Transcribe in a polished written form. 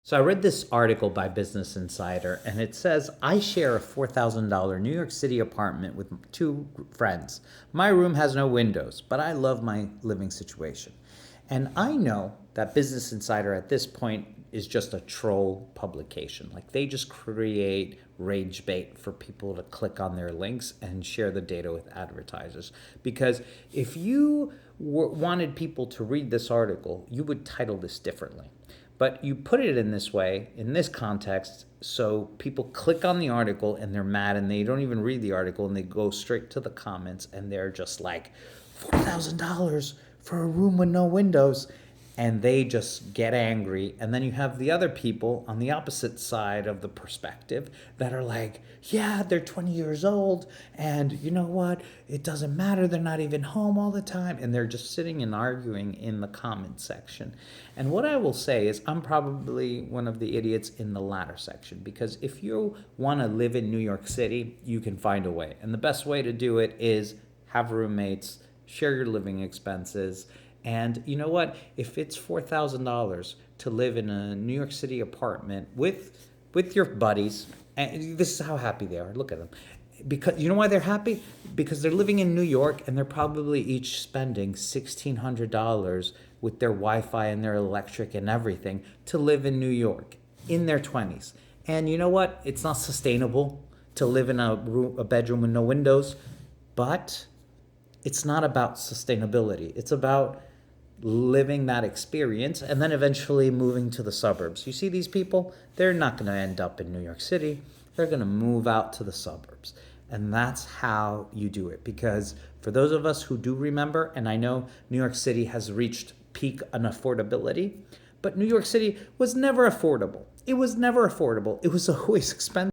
So I read this article by Business Insider, and it says, I share a $4,000 New York City apartment with two friends. My room has no windows, but I love my living situation. And I know that Business Insider at this point is just a troll publication. Like they just create Ragebait for people to click on their links and share the data with advertisers. Because if you wanted people to read this article, you would title this differently. But you put it in this way, in this context, so people click on the article and they're mad and they don't even read the article and they go straight to the comments and they're just like, $4,000 for a room with no windows. And they just get angry. And then you have the other people on the opposite side of the perspective that are like, yeah, they're 20 years old. And you know what? It doesn't matter. They're not even home all the time. And they're just sitting and arguing in the comment section. And what I will say is I'm probably one of the idiots in the latter section, because if you want to live in New York City, you can find a way. And the best way to do it is have roommates, share your living expenses. And you know what? If it's $4,000 to live in a New York City apartment with your buddies, and this is how happy they are. Look at them. Because you know why they're happy? Because they're living in New York and they're probably each spending $1,600 with their Wi-Fi and their electric and everything to live in New York in their 20s. And you know what? It's not sustainable to live in a bedroom with no windows, but it's not about sustainability. It's about living that experience and then eventually moving to the suburbs. You see these people, they're not going to end up in New York City. They're going to move out to the suburbs. And that's how you do it. Because for those of us who do remember, and I know New York City has reached peak unaffordability, but New York City was never affordable. It was never affordable. It was always expensive.